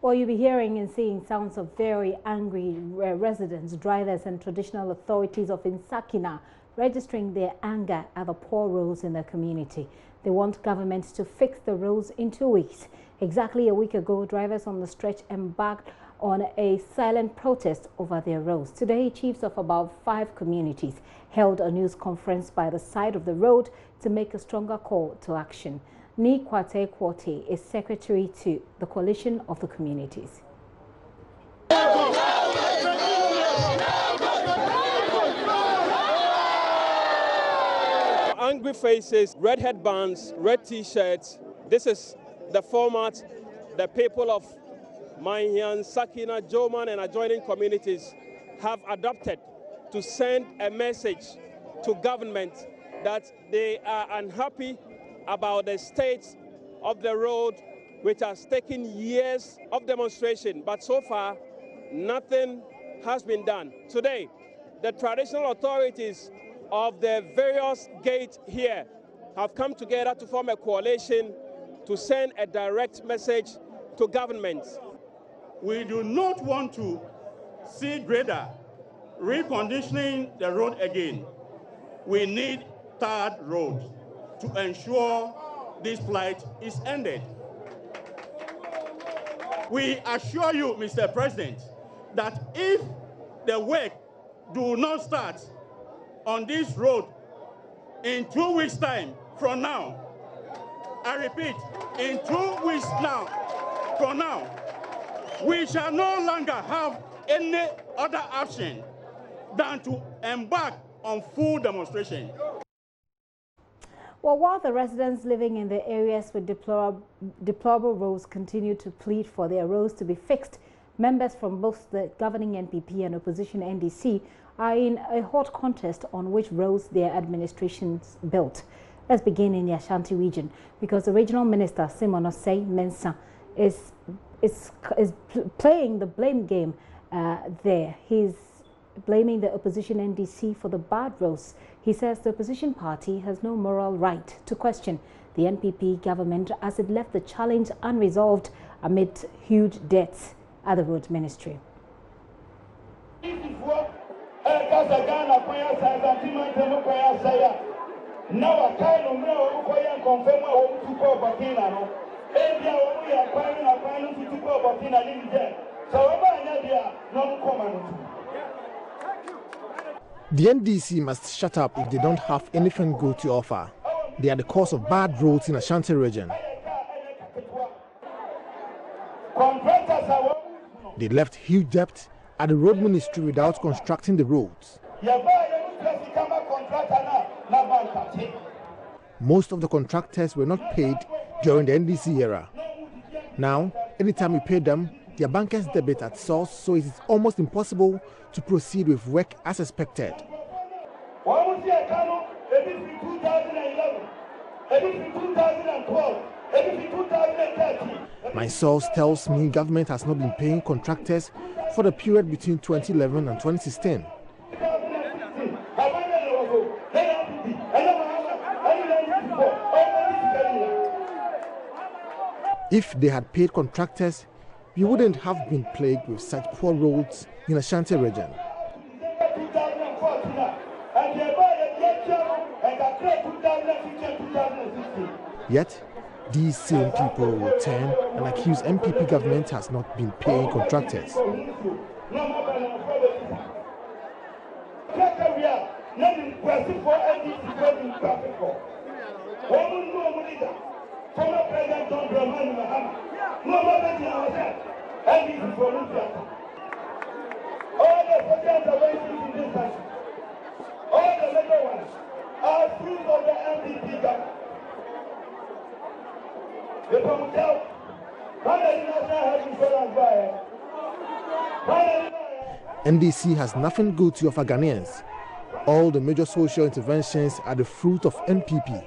Well, you'll be hearing and seeing sounds of very angry residents, drivers and traditional authorities of Nsakina registering their anger at the poor roads in the community. They want government to fix the roads in 2 weeks. Exactly a week ago, drivers on the stretch embarked on a silent protest over their roads. Today, chiefs of about 5 communities held a news conference by the side of the road to make a stronger call to action. Ni Kwate Kwate is secretary to the Coalition of the Communities. Angry faces, red headbands, red t-shirts. This is the format the people of Manhean, Sakina, Joman and adjoining communities have adopted to send a message to government that they are unhappy about the state of the road, which has taken years of demonstration, but so far nothing has been done. Today, the traditional authorities of the various gates here have come together to form a coalition to send a direct message to government. We do not want to see grader reconditioning the road again. We need third road to ensure this plight is ended. We assure you, Mr. President, that if the work do not start on this road in 2 weeks' time from now, I repeat, in 2 weeks from now, we shall no longer have any other option than to embark on full demonstration. Well, while the residents living in the areas with deplorable roads continue to plead for their roads to be fixed, members from both the governing NPP and opposition NDC are in a hot contest on which roads their administrations built. Let's begin in the Ashanti region, because the regional minister, Simon Osei Mensah, is playing the blame game there. He's blaming the opposition NDC for the bad roads. He says the opposition party has no moral right to question the NPP government as it left the challenge unresolved amid huge debts at the road ministry. The NDC must shut up if they don't have anything good to offer. They are the cause of bad roads in Ashanti region. They left huge debt at the road ministry without constructing the roads. Most of the contractors were not paid during the NDC era. Now, anytime we pay them, their bankers debit at source, so it is almost impossible to proceed with work as expected. My source tells me government has not been paying contractors for the period between 2011 and 2016. If they had paid contractors, we wouldn't have been plagued with such poor roads in Ashanti region. Yet, these same people will turn and accuse MPP government has not been paying contractors. NDC has nothing good to offer Ghanaians. All the major social interventions are the fruit of NPP.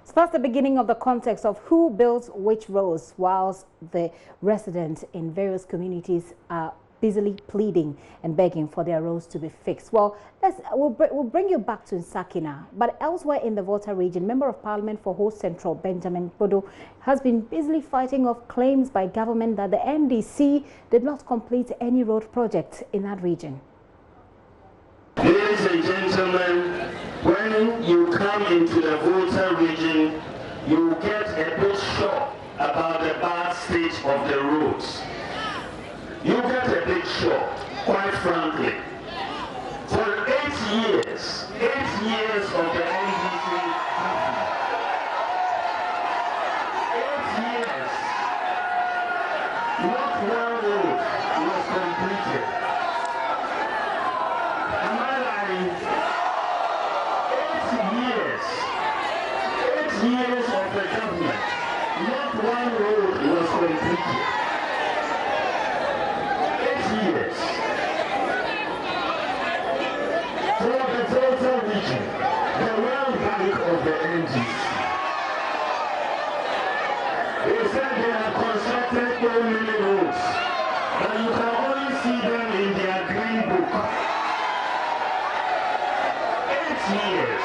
So that's the beginning of the context of who builds which roads, whilst the residents in various communities are busily pleading and begging for their roads to be fixed. Well, we'll bring you back to Nsakina, but elsewhere in the Volta region, Member of Parliament for Ho Central, Benjamin Bodo, has been busily fighting off claims by government that the NDC did not complete any road project in that region. Ladies and gentlemen, when you come into the Volta region, you get a bit shocked about the bad state of the roads. You get a bit shocked, quite frankly. For 8 years of the NDC government, 8 years, not one road was completed. Am I lying? 8 years of the government, not one road was completed. 8 years. For the Volta region, the World Bank of the NDC, they said they have constructed so many roads, but you can only see them in their green book. 8 years.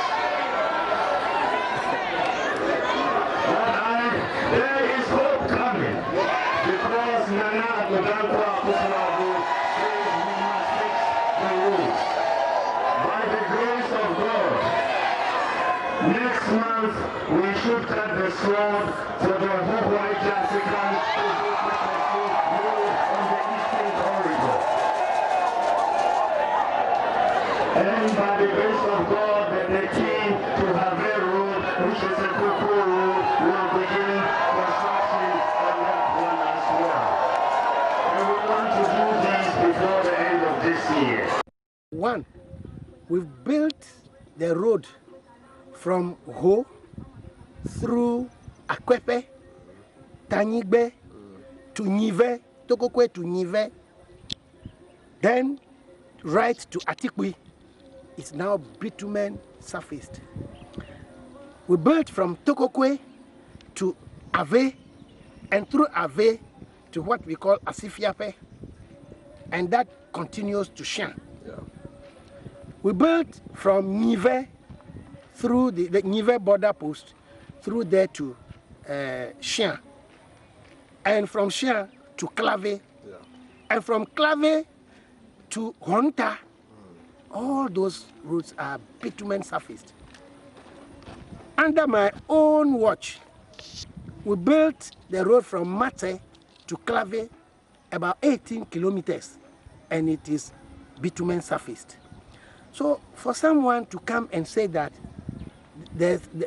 There is hope coming because Nana Adodankwa Akufo-Addo says we must fix the roads. By the grace of God, next month we should cut the sword for the White African road on the Eastern Corridor. And by the grace of God, the key to have a road, which is a Koko road, will begin construction on that one as well. And we want to do this before the end of this year. One, we've built the road from Ho through Akwepe, Tanyigbe to Nive, Tokokwe to Nive, then right to Atikwi. It's now bitumen surfaced. We built from Tokokwe to Ave, and through Ave to what we call Asifiape, and that continues to Shan. Yeah. We built from Nive through the Nive border post, through there to Shan, and from Shan to Clave, yeah. And from Clave to Honta. All those roads are bitumen surfaced. Under my own watch, we built the road from Mate to Clave, about 18 kilometers, and it is bitumen surfaced. So for someone to come and say that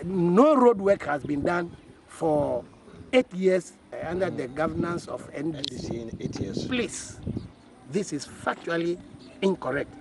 no road work has been done for 8 years under the governance of NDC in 8 years, please, this is factually incorrect.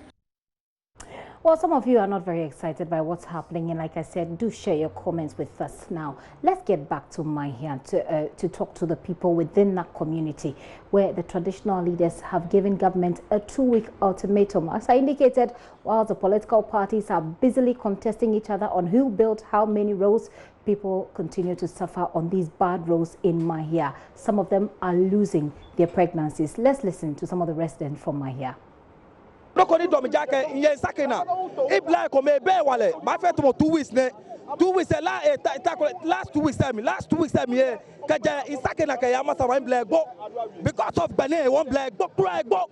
Well, some of you are not very excited by what's happening, and like I said, do share your comments with us now. Let's get back to Manhean to talk to the people within that community, where the traditional leaders have given government a 2-week ultimatum. As I indicated, while the political parties are busily contesting each other on who built how many roads, people continue to suffer on these bad roads in Manhean. Some of them are losing their pregnancies. Let's listen to some of the residents from Manhean. Locally, Domijaka, in Sakina, a black or may bear wale, my friend, 2 weeks, 2 weeks, last 2 weeks, last 2 weeks, here, Kaja is Sakina Kayamasa, one black book because of Bane, one black book, cry book,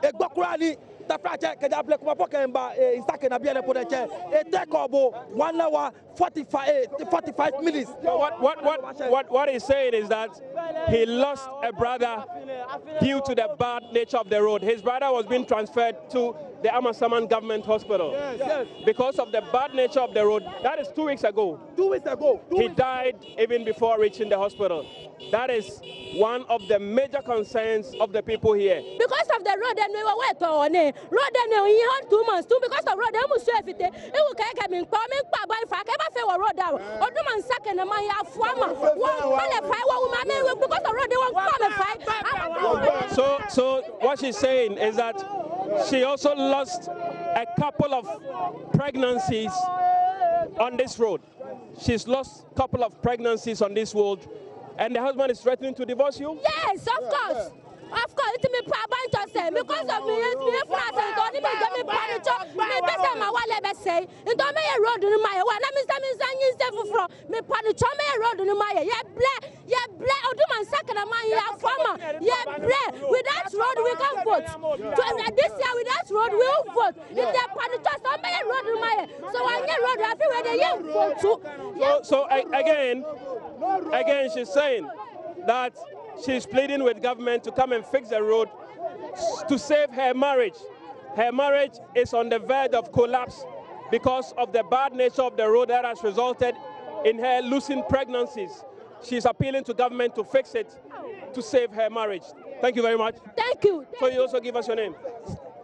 a book rally. The project Kaja Black Mapokemba is Sakina Biana Podache, a decobo 1 hour 45 minutes. What he's saying is that he lost a brother due to the bad nature of the road. His brother was being transferred to the Amasaman Government Hospital. Yes. Because of the bad nature of the road. That is 2 weeks ago. 2 weeks ago. He died even before reaching the hospital. That is one of the major concerns of the people here. Because of the road, and we were wet on it. Road, and we had 2 months too. Because of road, I was sure it will come in, by if I ever fell road down. Or the man second, and my farmer. Because the road, they won't qualify. So what she's saying is that she also lost a couple of pregnancies on this road. She's lost a couple of pregnancies on this road. And the husband is threatening to divorce you? Yes, of course. Of course, it's me point to say because of me flat and don't me get me panic. Me be say my wale be say. And don't me road in my one. Me say from me panic me road in my yeah black Oduman second man yeah farmer. Yeah black with that road we can vote. This year with that road we will vote. If they panic so me road in my so I get road I feel where they vote too. So again she's saying that she's pleading with government to come and fix the road to save her marriage. Her marriage is on the verge of collapse because of the bad nature of the road that has resulted in her losing pregnancies. She's appealing to government to fix it to save her marriage. Thank you very much. Thank you. So you also give us your name?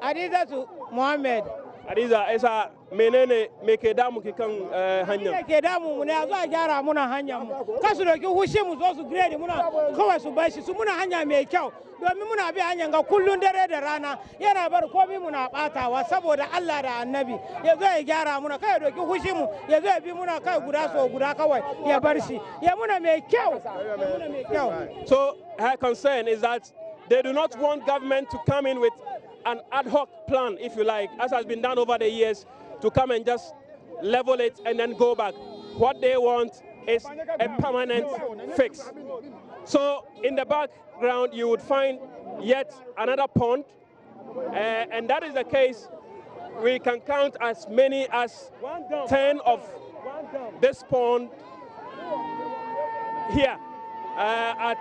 Adiza to Mohammed. Adiza, esa menene mekedamu kikang hanyam. Mekedamu muna azo gyara muna hanyam. Kasu da ki hushe mu zo su grade muna kawai su bashi su muna hanya mai kyau. Domin muna bi hanyar ga kullun dare da rana yana bar komai muna batawa saboda Allah da Annabi ya zo ya gyara muna kai doki hushe mu ya zo ya bi muna kai guda so guda kawai ya bar shi ya muna mai kyau. So her concern is that they do not want government to come in with an ad hoc plan, if you like, as has been done over the years, to come and just level it and then go back. What they want is a permanent fix. So in the background, you would find yet another pond, and that is the case. We can count as many as 10 of this pond here at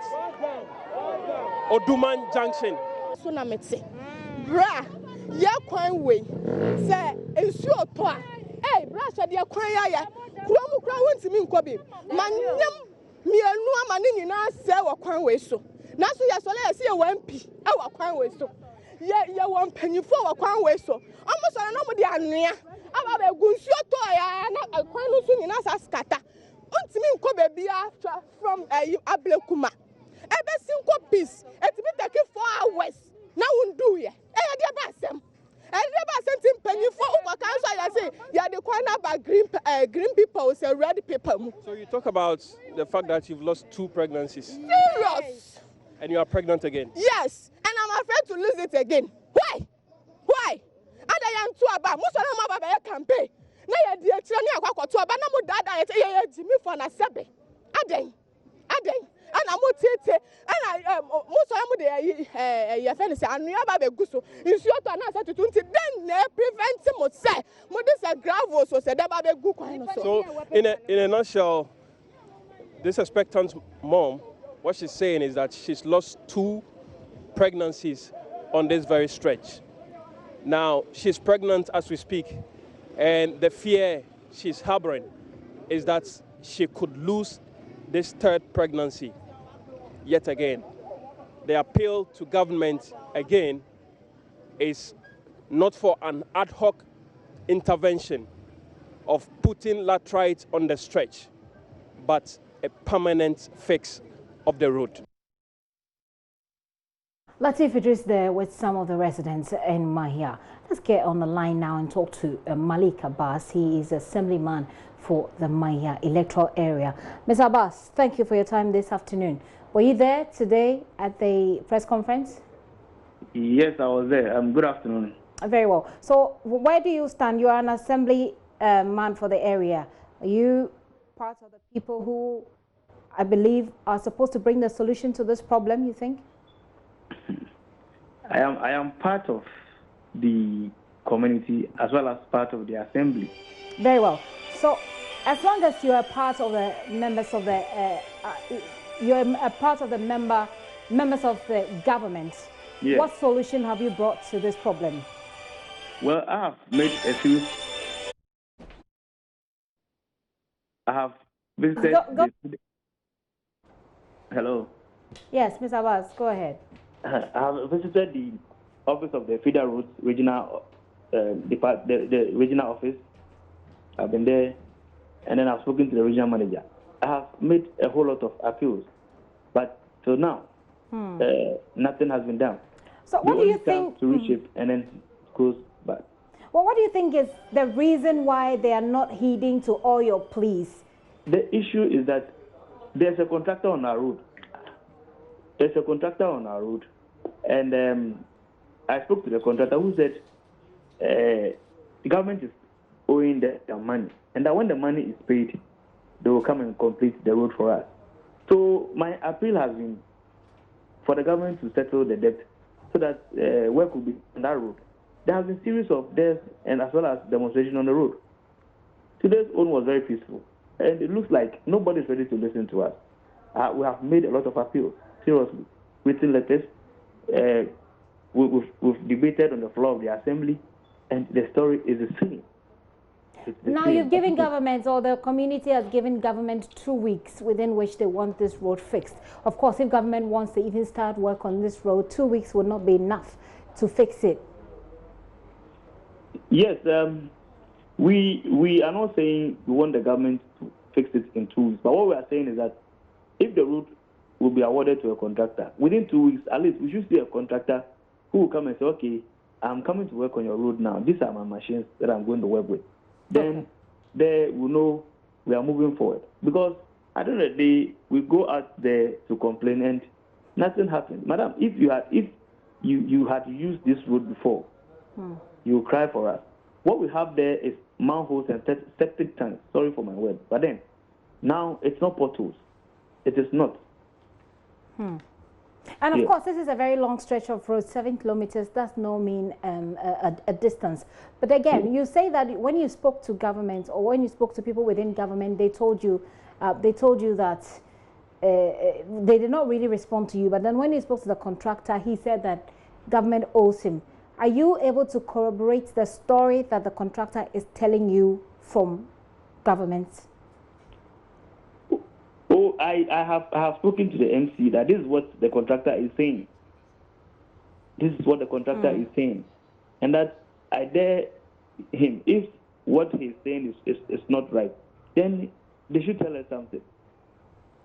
Oduman Junction. Bra, ya kwan we say ensuo to a bra so de kwan ya kurom kura wontimi nkobi manyam mienu amane nyina se wo kwan we so na so ya so le se ye wampi e wo kwan we so ye won panyifo wo kwan we so omo so na mo de anua aba ba egu nsuo to ya na kwan no so nyina sa skata ontimi nkobe bia from ablekuma ebe sinko piece etimi take 4 hours na wundu ye green people say red people. So you talk about the fact that you've lost 2 pregnancies. Serious. And you are pregnant again. Yes, and I'm afraid to lose it again. Why? And I am too about most of them about campaign. Na ya di etire ni akwa to aba na mo dada ye Jimmy for na sebe. Aden. And I'm tete and most of them they your friend say anu aba be guso insuo to na say tutu then na prevent mo say mo this a gravel so say ba be gu kwan so. So in a nutshell, this expectant mom, what she's saying is that she's lost 2 pregnancies on this very stretch. Now she's pregnant as we speak, and the fear she's harboring is that she could lose this 3rd pregnancy yet again. The appeal to government again is not for an ad hoc intervention of putting latrite on the stretch, but a permanent fix of the road. Latif Idris there with some of the residents in Mahia. Let's get on the line now and talk to Malik Abbas. He is assemblyman for the Mahia electoral area. Ms. Abbas, thank you for your time this afternoon. Were you there today at the press conference? Yes, I was there. Good afternoon. Very well. So where do you stand? You are an assembly man for the area. Are you part of the people who, I believe, are supposed to bring the solution to this problem, you think? I am part of the community as well as part of the assembly. Very well. So as long as you are part of the members of the you're a part of the members of the government, yes. What solution have you brought to this problem? Well, I have made a few. I have visited. Hello. Yes, Ms. Abbas, go ahead. I have visited the office of the Feeder Roads Regional the regional office. I've been there, and then I've spoken to the regional manager. I have made a whole lot of appeals, but till now, nothing has been done. So what do you think? To reshape and then goes back. Well, what do you think is the reason why they are not heeding to all your pleas? The issue is that there's a contractor on our road. And I spoke to the contractor who said the government is owing the money, and that when the money is paid, they will come and complete the road for us. So my appeal has been for the government to settle the debt so that work will be on that road. There has been a series of deaths and as well as demonstrations on the road. Today's one was very peaceful, and it looks like nobody is ready to listen to us. We have made a lot of appeals, seriously, written letters. We've debated on the floor of the assembly, and the story is the same. Now you've given government, or the community has given government 2 weeks within which they want this road fixed. Of course, if government wants to even start work on this road, 2 weeks would not be enough to fix it. Yes, we are not saying we want the government to fix it in 2 weeks, but what we are saying is that if the road will be awarded to a contractor, within 2 weeks, at least we should see a contractor who will come and say, okay, I'm coming to work on your road now. These are my machines that I'm going to work with. Then there we know we are moving forward. Because at the end of the day, we go out there to complain and nothing happens. Madam, if you had used this road before, you cry for us. What we have there is manholes and septic tanks. Sorry for my word. But then, now it's not potholes. It is not. And of course, this is a very long stretch of road, 7 kilometers. That's no mean a distance. But again, you say that when you spoke to government or when you spoke to people within government, they told you that they did not really respond to you. But then when you spoke to the contractor, he said that government owes him. Are you able to corroborate the story that the contractor is telling you from government? Oh, I have spoken to the MC that this is what the contractor is saying. This is what the contractor is saying. And that I dare him, if what he's saying is not right, then they should tell us something.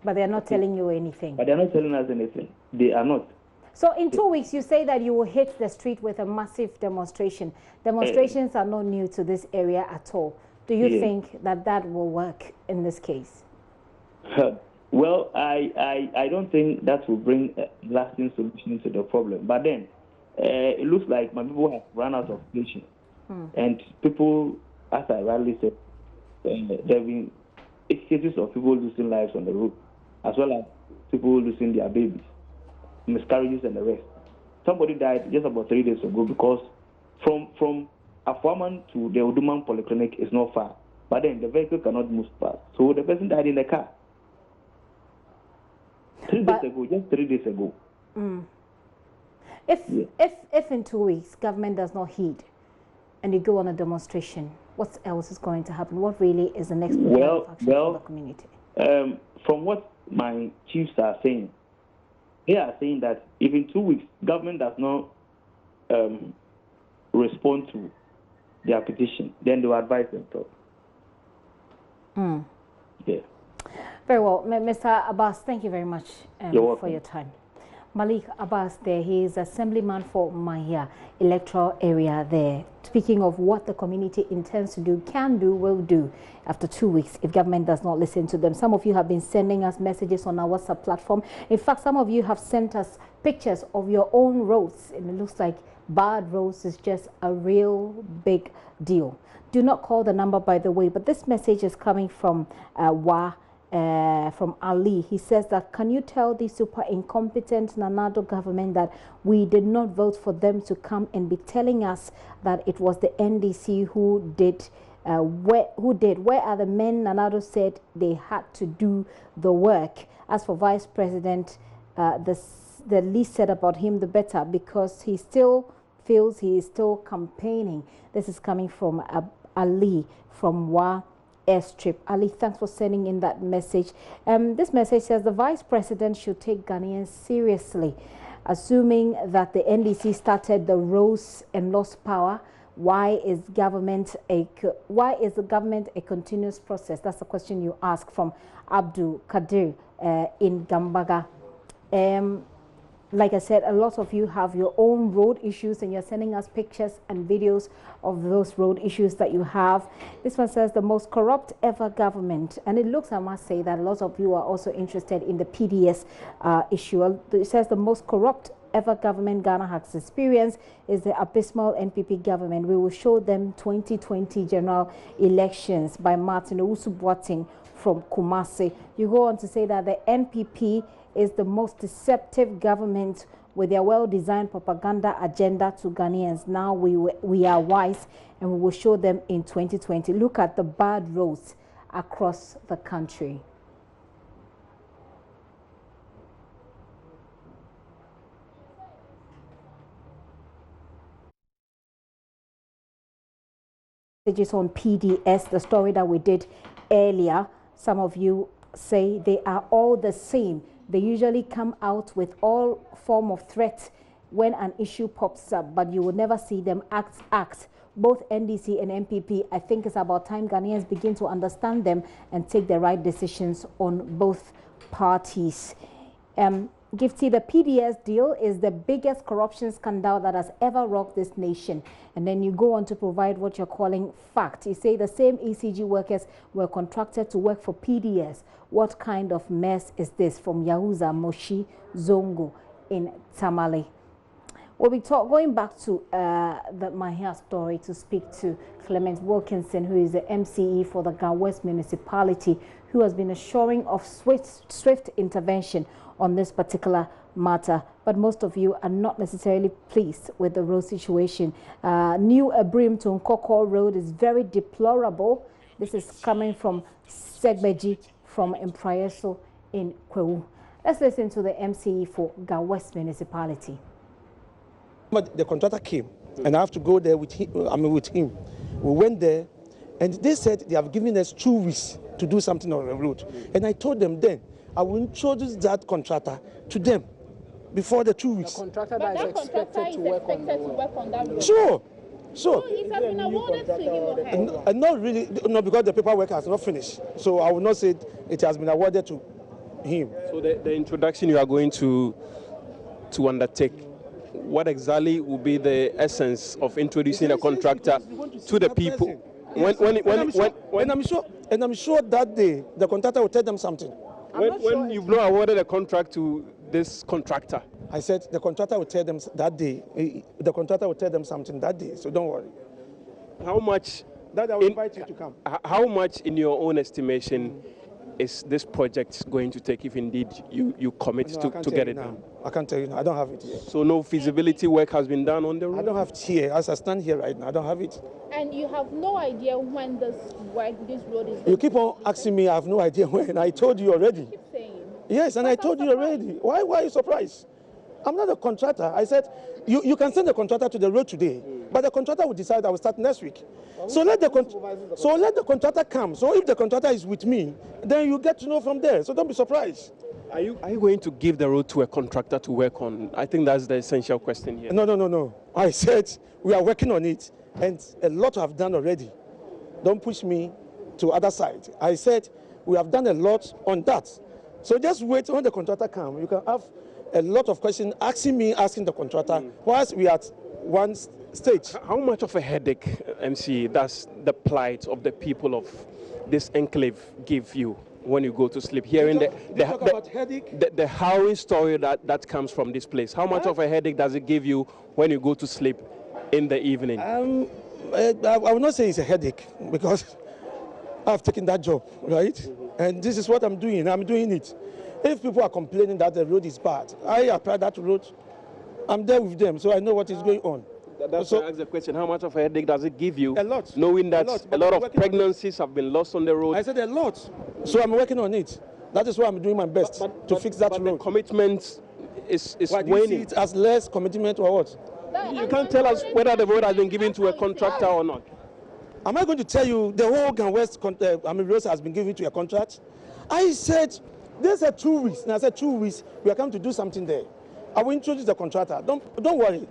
But they are not telling you anything. But they are not telling us anything. They are not. So in 2 weeks, you say that you will hit the street with a massive demonstration. Demonstrations are not new to this area at all. Do you think that that will work in this case? Well, I don't think that will bring a lasting solution to the problem. But then, it looks like my people have run out of patience. And people, as I rightly said, there have been cases of people losing lives on the road, as well as people losing their babies, miscarriages and the rest. Somebody died just about 3 days ago because from Afuaman to the Oduman Polyclinic is not far. But then the vehicle cannot move fast. So the person died in the car. 3 days ago, just 3 days ago. If in 2 weeks government does not heed and you go on a demonstration, what else is going to happen? What really is the next program of action for the community? From what my chiefs are saying, they are saying that if in 2 weeks government does not respond to their petition, then they will advise themselves. Yeah. Very well, Mr. Abbas, thank you very much for your time. Malik Abbas there, he is Assemblyman for Mahia electoral area there. Speaking of what the community intends to do, can do, will do after 2 weeks if government does not listen to them. Some of you have been sending us messages on our WhatsApp platform. In fact, some of you have sent us pictures of your own roads, and it looks like bad roads is just a real big deal. Do not call the number, by the way, but this message is coming from from Ali. He says that, can you tell the super incompetent Nanado government that we did not vote for them to come and be telling us that it was the NDC who did? Where are the men Nanado said they had to do the work? As for Vice President, the least said about him, the better, because he still feels he is still campaigning. This is coming from Ali from Wa Airstrip. Ali, thanks for sending in that message. This message says the Vice President should take Ghanaians seriously, assuming that the NDC started the rose and lost power. Why is the government a continuous process? That's the question you ask from Abdul Kadir in Gambaga. Like I said, a lot of you have your own road issues and you're sending us pictures and videos of those road issues that you have. This one says the most corrupt ever government. And it looks, I must say, that a lot of you are also interested in the PDS issue. It says the most corrupt ever government Ghana has experienced is the abysmal NPP government. We will show them 2020 general elections by Martin Owusu-Boateng from Kumasi. You go on to say that the NPP is the most deceptive government with their well-designed propaganda agenda to Ghanaians. Now we are wise and we will show them in 2020. Look at the bad roads across the country. Messages on PDS, the story that we did earlier. Some of you say they are all the same. They usually come out with all form of threats when an issue pops up, but you will never see them act. Both NDC and MPP, I think it's about time Ghanaians begin to understand them and take the right decisions on both parties. Gifty, the PDS deal is the biggest corruption scandal that has ever rocked this nation. And then you go on to provide what you're calling fact. You say the same ECG workers were contracted to work for PDS. What kind of mess is this? From Yahuza Moshi Zongo in Tamale. We'll be going back to the Manhean story to speak to Clement Wilkinson, who is the MCE for the Ga West Municipality, who has been assuring of swift intervention on this particular matter. But most of you are not necessarily pleased with the road situation. New Abrim to Nkoko Road is very deplorable. This is coming from Segbeji from Imprayeso in Kwewu. Let's listen to the MCE for Ga West Municipality. But the contractor came, and I have to go there with him. We went there, and they said they have given us 2 weeks to do something on the road. And I told them then, I will introduce that contractor to them before the 2 weeks. The contractor that is expected to work on that road. Sure. So it has been awarded to him or her? Not really, no, because the paperwork has not finished. So I will not say it has been awarded to him. So the introduction you are going to undertake, what exactly will be the essence of introducing a contractor to the people? And I'm sure that day the contractor will tell them something. When you've not awarded a contract to this contractor, I said the contractor will tell them that day. The contractor will tell them something that day. So don't worry. How much? That I will invite you to come. How much, in your own estimation, is this project going to take if indeed you commit to get it done? I can't tell you now. I don't have it here. So no feasibility work has been done on the road? I don't have it here. As I stand here right now, I don't have it. And you have no idea when this road is... You keep on asking me, I have no idea when. I told you already. You keep saying. Yes, and I told you already. Why are you surprised? I'm not a contractor. I said, you can send the contractor to the road today, but the contractor will decide I will start next week. So let the contractor come. So if the contractor is with me, then you get to know from there. So don't be surprised. Are you going to give the road to a contractor to work on? I think that's the essential question here. No. I said we are working on it, and a lot I've done already. Don't push me to other side. I said we have done a lot on that. So just wait when the contractor comes. You can have a lot of questions asking the contractor, whilst we are at one stage. How much of a headache, MC, does the plight of the people of this enclave give you when you go to sleep? Hearing the harrowing story that comes from this place, how much of a headache does it give you when you go to sleep in the evening? I will not say it's a headache, because I've taken that job, right? And this is what I'm doing. I'm doing it. If people are complaining that the road is bad, I apply that road. I'm there with them, so I know what is going on. That's why I asked the question, how much of a headache does it give you? A lot. Knowing that a lot of pregnancies have been lost on the road. I said a lot. So I'm working on it. That is why I'm doing my best to fix that road. The commitment is waning. Do you see it as less commitment or what? You can't tell us whether the road has been given to a contractor or not. Am I going to tell you the whole Ga West road has been given to a contract? I said, they said 2 weeks, and I said 2 weeks, we are coming to do something there. I will introduce the contractor. Don't worry.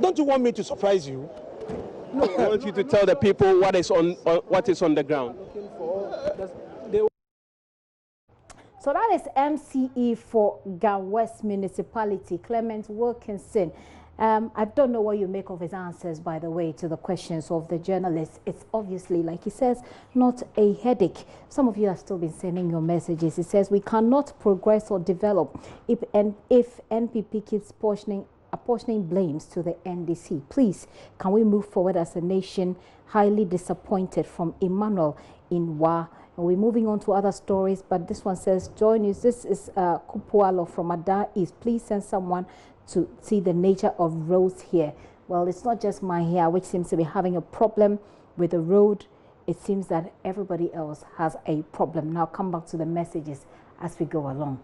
Don't you want me to surprise you? No, I want you to tell the people what is on the ground. So that is MCE for Ga West Municipality, Clement Wilkinson. I don't know what you make of his answers, by the way, to the questions of the journalists. It's obviously, like he says, not a headache. Some of you have still been sending your messages. He says, we cannot progress or develop if NPP keeps portioning apportioning blames to the NDC. Please, can we move forward as a nation? Highly disappointed from Emmanuel in Wa. And we're moving on to other stories, but this one says, JoyNews, this is Kupualo from Ada East. Please send someone to see the nature of roads here. Well, it's not just Manhean which seems to be having a problem with the road. It seems that everybody else has a problem. Now come back to the messages as we go along.